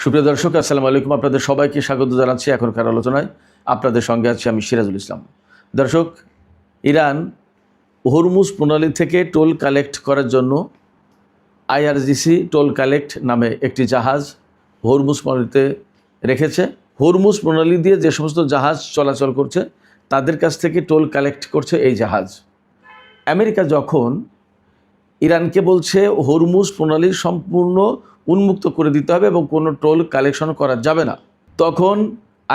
সুপ্রিয় দর্শক, আসসালামু আলাইকুম। আপনাদের সবাইকে স্বাগত জানাচ্ছি এখনকার আলোচনায়। আপনাদের সঙ্গে আছি আমি সিরাজুল ইসলাম। দর্শক, ইরান হরমুজ প্রণালী থেকে টোল কালেক্ট করার জন্য আইআরজিসি টোল কালেক্ট নামে একটি জাহাজ হরমুজ প্রণালীতে রেখেছে। হরমুজ প্রণালী দিয়ে যে সমস্ত জাহাজ চলাচল করছে তাদের কাছ থেকে টোল কালেক্ট করছে এই জাহাজ। আমেরিকা যখন ইরানকে বলছে হরমুজ প্রণালী সম্পূর্ণ উন্মুক্ত করে দিতে হবে এবং কোনো টোল কালেকশন করা যাবে না, তখন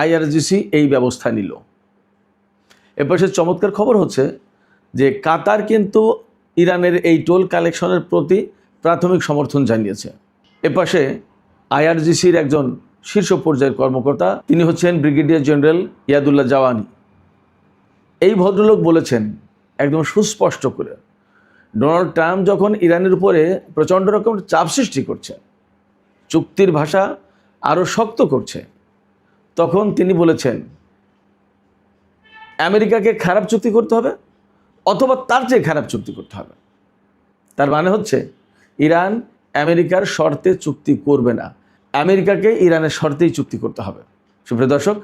আইআরজিসি এই ব্যবস্থা নিল। এরপর সে চমৎকার খবর হচ্ছে যে কাতার কিন্তু ইরানের এই টোল কালেকশনের প্রতি প্রাথমিক সমর্থন জানিয়েছে। এপাশে আইআরজিসির একজন শীর্ষ পর্যায়ের কর্মকর্তা, তিনি হচ্ছেন ব্রিগেডিয়ার জেনারেল ইয়াদুল্লাহ জাওয়ানি। এই ভদ্রলোক বলেছেন একদম সুস্পষ্ট করে, ডোনাল্ড ট্রাম্প যখন ইরানের উপরে প্রচণ্ড রকম চাপ সৃষ্টি করছে, চুক্তির ভাষা আরও শক্ত করছে, তখন তিনি বলেছেন আমেরিকাকে খারাপ চুক্তি করতে হবে অথবা তার চেয়ে খারাপ চুক্তি করতে হবে। তার মানে হচ্ছে ইরান আমেরিকার শর্তে চুক্তি করবে না, আমেরিকাকে ইরানের শর্তেই চুক্তি করতে হবে। সুপ্রিয় দর্শক,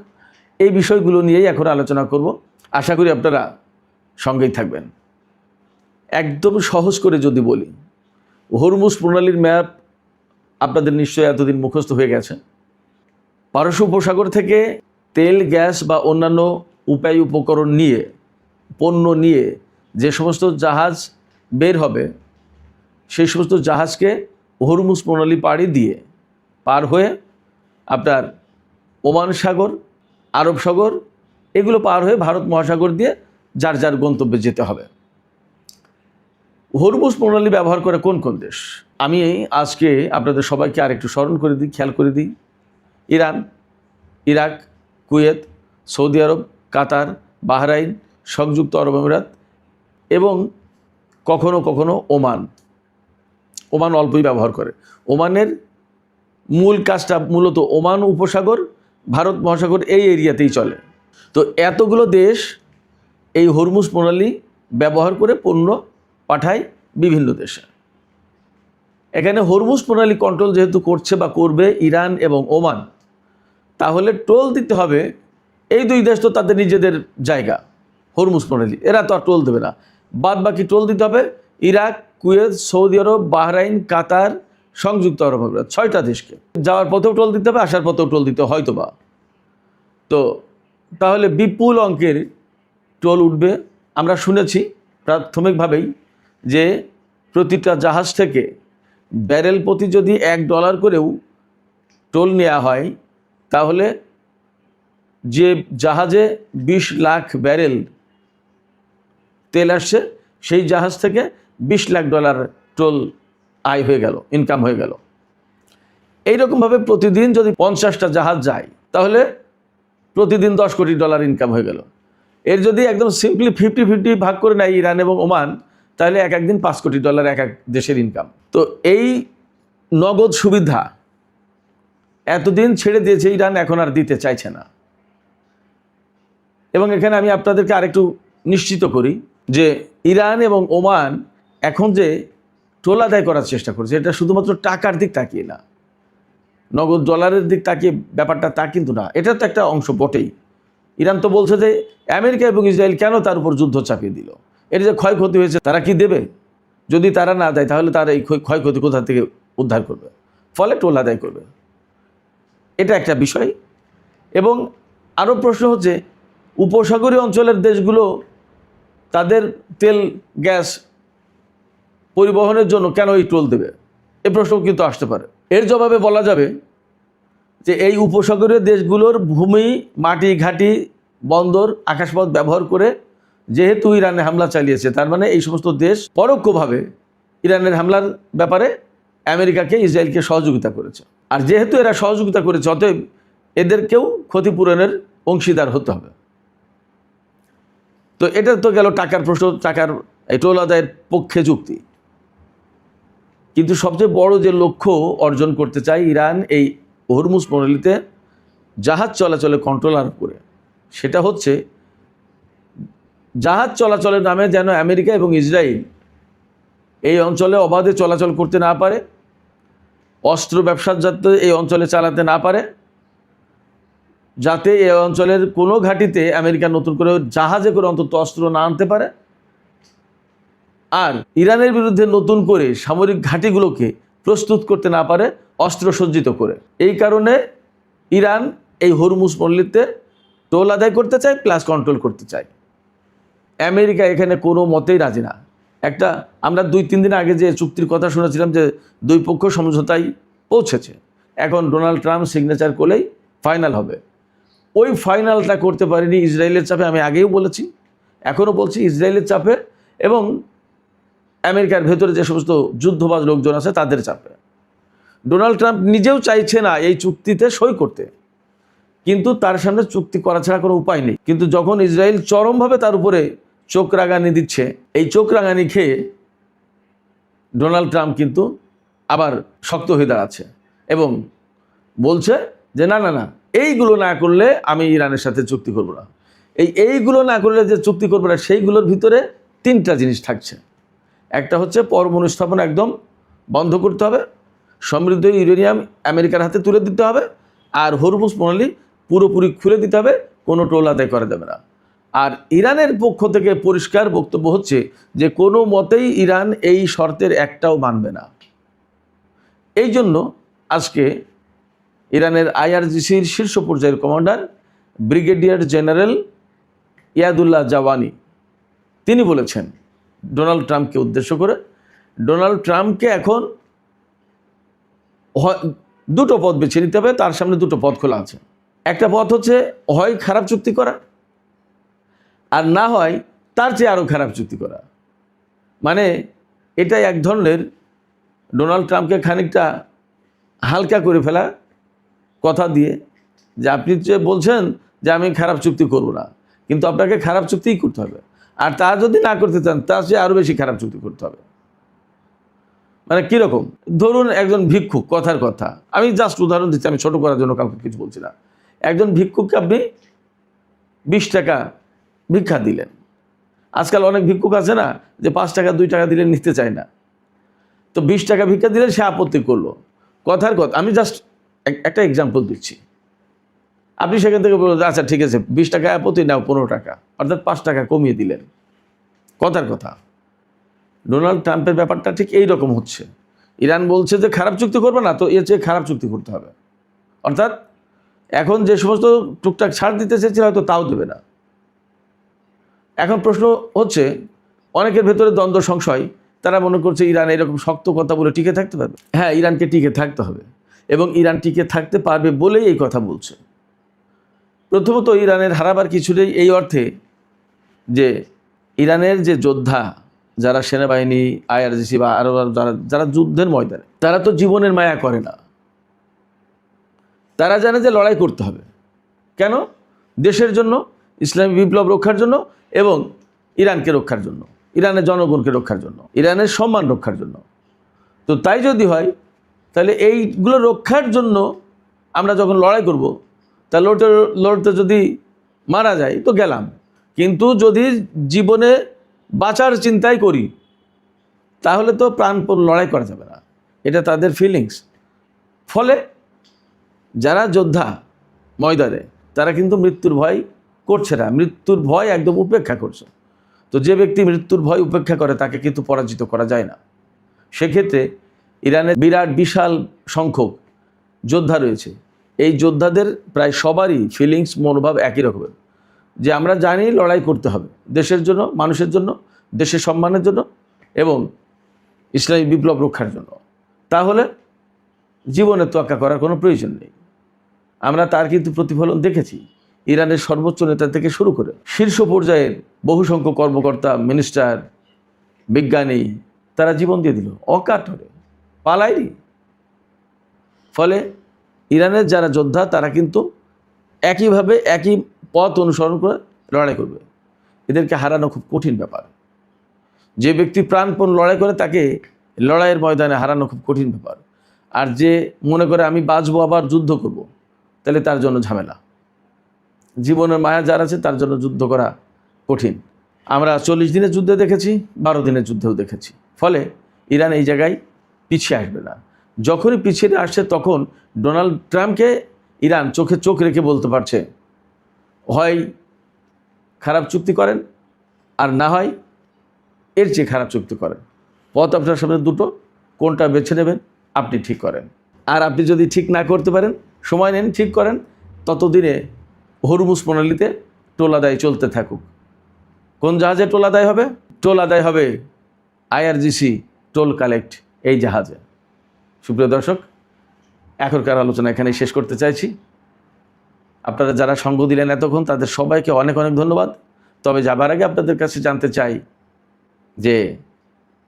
এই বিষয়গুলো নিয়েই এখন আলোচনা করব। আশা করি আপনারা সঙ্গেই থাকবেন। একদম সহজ করে যদি বলি, হরমুজ প্রণালীর ম্যাপ আপনাদের নিশ্চয়ই এতদিন মুখস্থ হয়ে গেছে। পারস্য উপসাগর থেকে তেল, গ্যাস বা অন্যান্য উপায় উপকরণ নিয়ে, পণ্য নিয়ে যে সমস্ত জাহাজ বের হবে, সেই সমস্ত জাহাজকে হরমুজ প্রণালী পার হয়ে আপনার ওমান সাগর, আরব সাগর, এগুলো পার হয়ে ভারত মহাসাগর দিয়ে যার যার গন্তব্যে যেতে হবে। হরমুজ প্রণালী ব্যবহার করে কোন কোন দেশ, আমি আজকে আপনাদের সবাইকে আরেকটু স্মরণ করে দিই, খেয়াল করে দিই। ইরান, ইরাক, কুয়েত, সৌদি আরব, কাতার, বাহরাইন, সংযুক্ত আরব আমিরাত এবং কখনো কখনো ওমান অল্পই ব্যবহার করে। ওমানের মূল কাজটা মূলত ওমান উপসাগর, ভারত মহাসাগর এই এরিয়াতেই চলে। তো এতগুলো দেশ এই হরমুজ প্রণালী ব্যবহার করে পণ্য পাঠায় বিভিন্ন দেশে। এখানে হরমুজ প্রণালী কন্ট্রোল যেহেতু করছে বা করবে ইরান এবং ওমান, তাহলে টোল দিতে হবে। এই দুই দেশ তো তাদের নিজেদের জায়গা, হরমুজ প্রণালী, এরা তো আর টোল দেবে না। বাদ বাকি টোল দিতে হবে ইরাক, কুয়েত, সৌদি আরব, বাহরাইন, কাতার, সংযুক্ত আরব আমিরাত, 6টা দেশকে। যাওয়ার পথেও টোল দিতে হবে, আসার পথেও টোল দিতে হয়তো বা। তো তাহলে বিপুল অঙ্কের টোল উঠবে। আমরা শুনেছি প্রাথমিকভাবেই যে প্রতিটা জাহাজ থেকে ব্যারেল প্রতি যদি $1 করেও টোল নেওয়া হয়, তাহলে যে জাহাজে 20 লাখ ব্যারেল তেল আসছে, সেই জাহাজ থেকে $20 লাখ টোল আয় হয়ে গেল, ইনকাম হয়ে গেল। এইরকমভাবে প্রতিদিন যদি 50টা জাহাজ যায়, তাহলে প্রতিদিন $10 কোটি ইনকাম হয়ে গেল। এর যদি একদম সিম্পলি 50-50 ভাগ করে নেয় ইরান এবং ওমান, তাহলে একদিন $5 কোটি এক এক দেশের ইনকাম। তো এই নগদ সুবিধা এতদিন ছেড়ে দিয়েছে ইরান, এখন আর দিতে চাইছে না। এবং এখানে আমি আপনাদেরকে আরেকটু নিশ্চিত করি যে ইরান এবং ওমান এখন যে টোল আদায় করার চেষ্টা করছে, এটা শুধুমাত্র টাকার দিক তাকিয়ে না, নগদ ডলারের দিক তাকিয়ে ব্যাপারটা তা কিন্তু না, এটা তো একটা অংশ বটেই। ইরান তো বলছে যে আমেরিকা এবং ইসরায়েল কেন তার উপর যুদ্ধ চাপিয়ে দিল, এর যে ক্ষয়ক্ষতি হয়েছে তারা কি দেবে? যদি তারা না দেয়, তাহলে তারা এই ক্ষয়ক্ষতি কোথা থেকে উদ্ধার করবে? ফলে টোল আদায় করবে, এটা একটা বিষয়। এবং আরও প্রশ্ন হচ্ছে, উপসাগরীয় অঞ্চলের দেশগুলো তাদের তেল, গ্যাস পরিবহনের জন্য কেন এই টোল দেবে? এ প্রশ্ন কিন্তু আসতে পারে। এর জবাবে বলা যাবে যে এই উপসাগরীয় দেশগুলোর ভূমি, মাটি, ঘাঁটি, বন্দর, আকাশপথ ব্যবহার করে যেহেতু ইরানে হামলা চালিয়েছে, তার মানে এই সমস্ত দেশ পরোক্ষভাবে ইরানের হামলার ব্যাপারে আমেরিকাকে, ইসরায়েলকে সহযোগিতা করেছে। আর যেহেতু এরা সহযোগিতা করেছে, অতএব এদেরকেও ক্ষতিপূরণের অংশীদার হতে হবে। তো এটা তো গেল টাকার প্রশ্ন, টাকার এই টোল আদায়ের পক্ষে যুক্তি। কিন্তু সবচেয়ে বড় যে লক্ষ্য অর্জন করতে চায় ইরান এই হরমুজ প্রণালীতে জাহাজ চলাচলে কন্ট্রোল আরোপ করে, সেটা হচ্ছে জাহাজ চলাচলের নামে যেন আমেরিকা এবং ইসরায়েল এই অঞ্চলে অবাধে চলাচল করতে না পারে, অস্ত্র ব্যবসা যাতে এই অঞ্চলে চালাতে না পারে, যাতে এই অঞ্চলের কোনো ঘাঁটিতে আমেরিকা নতুন করে জাহাজে করে অন্তত অস্ত্র না আনতে পারে, আর ইরানের বিরুদ্ধে নতুন করে সামরিক ঘাঁটিগুলোকে প্রস্তুত করতে না পারে অস্ত্র সজ্জিত করে। এই কারণে ইরান এই হরমুজ পল্লীতে টোল আদায় করতে চায়, প্লাস কন্ট্রোল করতে চায়। আমেরিকা এখানে কোনো মতেই রাজি না। আমরা 2-3 দিন আগে যে চুক্তির কথা শুনেছিলাম যে দুই পক্ষ সমঝোতায় পৌঁছেছে, এখন ডোনাল্ড ট্রাম্প সিগনেচার করলেই ফাইনাল হবে। ওই ফাইনালটা করতে পারেনি ইসরায়েলের চাপে, আমি আগেও বলেছি, এখনও বলছি, ইসরায়েলের চাপে এবং আমেরিকার ভেতরে যে সমস্ত যুদ্ধবাজ লোকজন আছে তাদের চাপে। ডোনাল্ড ট্রাম্প নিজেও চাইছে না এই চুক্তিতে সই করতে, কিন্তু তার সামনে চুক্তি করা ছাড়া কোনো উপায় নেই। কিন্তু যখন ইসরায়েল চরমভাবে তার উপরে চোখ রাঙানি দিচ্ছে, এই চোখ রাঙানি খেয়ে ডোনাল্ড ট্রাম্প কিন্তু আবার শক্ত হয়ে দাঁড়াচ্ছে এবং বলছে যে না না না, এইগুলো না করলে আমি ইরানের সাথে চুক্তি করব না। এইগুলো না করলে যে চুক্তি করবো না, সেইগুলোর ভিতরে 3টা জিনিস থাকছে। একটা হচ্ছে পরমাণু স্থাপন একদম বন্ধ করতে হবে, সমৃদ্ধ ইউরেনিয়াম আমেরিকার হাতে তুলে দিতে হবে, আর হরমুজ প্রণালী পুরোপুরি খুলে দিতে হবে, কোনো টোল আদায় করা যাবে না। আর ইরানের পক্ষ থেকে পরিষ্কার বক্তব্য হচ্ছে যে কোনো মতেই ইরান এই শর্তের একটাও মানবে না। এই জন্য আজকে ইরানের IRGCর শীর্ষ পর্যায়ের commander brigadier general Yadullah Jawaani তিনি বলেছেন ডোনাল্ড ট্রাম্পকে উদ্দেশ্য করে, ডোনাল্ড ট্রাম্পকে এখন দুটো পথ বেছে নিতে হবে, তার সামনে দুটো পথ খোলা আছে। একটা পথ হচ্ছে হয় খারাপ চুক্তি করা, আর না হয় তার চেয়ে আরও খারাপ চুক্তি করা। মানে এটাই এক ধরনের ডোনাল্ড ট্রাম্পকে খানিকটা হালকা করে ফেলা কথা দিয়ে, যে আপনি যে বলছেন যে আমি খারাপ চুক্তি করব না, কিন্তু আপনাকে খারাপ চুক্তিই করতে হবে, আর তা যদি না করতে চান তার চেয়ে আরও বেশি খারাপ চুক্তি করতে হবে। মানে কীরকম? ধরুন একজন ভিক্ষুক, কথার কথা, আমি জাস্ট উদাহরণ দিচ্ছি, আমি ছোটো করার জন্য কাউকে কিছু বলছি না। একজন ভিক্ষুককে আপনি 20 টাকা ভিক্ষা দিলেন। আজকাল অনেক ভিক্ষুক আছে না যে 5 টাকা 2 টাকা দিলে নিতে চায় না, তো 20 টাকা ভিক্ষা দিলে সে আপত্তি করলো। কথার কথা, আমি জাস্ট একটা এক্সাম্পল দিচ্ছি। আপনি সেখান থেকে বললেন আচ্ছা ঠিক আছে 20 টাকা আপত্তি নাও 15 টাকা, অর্থাৎ 5 টাকা কমিয়ে দিলেন। কথার কথা, ডোনাল্ড ট্রাম্পের ব্যাপারটা ঠিক এই রকম হচ্ছে। ইরান বলছে যে খারাপ চুক্তি করবে না, তো এর চেয়ে খারাপ চুক্তি করতে হবে। অর্থাৎ এখন যে সমস্ত টুকটাক ছাড় দিতে চেয়েছিল হয়তো তাও দেবে না। এখন প্রশ্ন হচ্ছে, অনেকের ভেতরে দ্বন্দ্ব সংশয়, তারা মনে করছে ইরান এরকম শক্ত কথা বলে টিকে থাকতে পারবে। হ্যাঁ, ইরানকে টিকে থাকতে হবে এবং ইরান টিকে থাকতে পারবে বলেই এই কথা বলছে। প্রথমত ইরানের হারাবার কিছু নেই এই অর্থে যে ইরানের যে যোদ্ধা, যারা সেনাবাহিনী, IRGC বা আরও যারা যুদ্ধের ময়দানে, তারা তো জীবনের মায়া করে না। তারা জানে যে লড়াই করতে হবে। কেন? দেশের জন্য, ইসলামী বিপ্লব রক্ষার জন্য এবং ইরানকে রক্ষার জন্য, ইরানের জনগণকে রক্ষার জন্য, ইরানের সম্মান রক্ষার জন্য। তো তাই যদি হয় তাহলে এইগুলো রক্ষার জন্য আমরা যখন লড়াই করব, তা লড়তে লড়তে যদি মারা যায় তো গেলাম, কিন্তু যদি জীবনে বাঁচার চিন্তাই করি তাহলে তো প্রাণপণ লড়াই করা যাবে না। এটা তাদের ফিলিংস। ফলে যারা যোদ্ধা ময়দানে, তারা কিন্তু মৃত্যুর ভয় করছে না, মৃত্যুর ভয় একদম উপেক্ষা করছে। তো যে ব্যক্তি মৃত্যুর ভয় উপেক্ষা করে তাকে কিন্তু পরাজিত করা যায় না। সেক্ষেত্রে ইরানের বিশাল সংখ্যক যোদ্ধা রয়েছে। এই যোদ্ধাদের প্রায় সবারই ফিলিংস, মনোভাব একই রকমের, যে আমরা জানি লড়াই করতে হবে দেশের জন্য, মানুষের জন্য, দেশের সম্মানের জন্য এবং ইসলামী বিপ্লব রক্ষার জন্য। তাহলে জীবনে তোয়াক্কা করার কোনো প্রয়োজন নেই। আমরা তার কিন্তু প্রতিফলন দেখেছি। ইরানের সর্বোচ্চ নেতা থেকে শুরু করে শীর্ষ পর্যায়ের বহু সংখ্যক কর্মকর্তা, মিনিস্টার, বিজ্ঞানী, তারা জীবন দিয়ে দিল অকাতরে, পালায়নি। ফলে ইরানের যারা যোদ্ধা তারা কিন্তু একইভাবে একই পথ অনুসরণ করে লড়াই করবে। এদেরকে হারানো খুব কঠিন ব্যাপার। যে ব্যক্তি প্রাণপণ লড়াই করে তাকে লড়াইয়ের ময়দানে হারানো খুব কঠিন ব্যাপার। আর যে মনে করে আমি বাঁচবো আবার যুদ্ধ করব, তাহলে তার জন্য ঝামেলা। জীবনের মায়া যার আছে তার জন্য যুদ্ধ করা কঠিন। আমরা 40 দিনের যুদ্ধে দেখেছি, 12 দিনের যুদ্ধেও দেখেছি। ফলে ইরান এই জায়গায় পিছিয়ে আসবে না। যখনই পিছিয়ে আসছে তখন ডোনাল্ড ট্রাম্পকে ইরান চোখে চোখ রেখে বলতে পারছে, হয় খারাপ চুক্তি করেন আর না হয় এর চেয়ে খারাপ চুক্তি করেন। পথ আপনার সামনে দুটো, কোনটা বেছে নেবেন আপনি ঠিক করেন। আর আপনি যদি ঠিক না করতে পারেন, সময় নেন, ঠিক করেন, ততদিনে হরমুজ প্রণালীতে টোল আদায় চলতে থাকুক। কোন জাহাজে টোল আদায় হবে? টোল আদায় হবে IRGC টোল কালেক্ট এই জাহাজে। সুপ্রিয় দর্শক, এখনকার আলোচনা এখানেই শেষ করতে চাইছি। আপনারা যারা সঙ্গ দিলেন এতক্ষণ তাদের সবাইকে অনেক অনেক ধন্যবাদ। তবে যাবার আগে আপনাদের কাছে জানতে চাই যে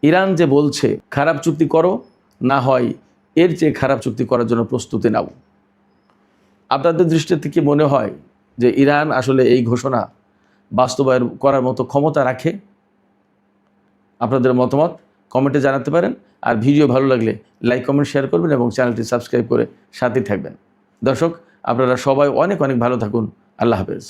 ইরান যে বলছে খারাপ চুক্তি করো, না হয় এর চেয়ে খারাপ চুক্তি করার জন্য প্রস্তুতি নাও, আপনাদের দৃষ্টি থেকে মনে হয় যে ইরান আসলে এই ঘোষণা বাস্তবায়ন করার মতো ক্ষমতা রাখে? আপনাদের মতামত কমেন্টে জানাতে পারেন। আর ভিডিও ভালো লাগলে লাইক, কমেন্ট, শেয়ার করবেন এবং চ্যানেলটি সাবস্ক্রাইব করে সাথেই থাকবেন। দর্শক, আপনারা সবাই অনেক অনেক ভালো থাকুন। আল্লাহ হাফেজ।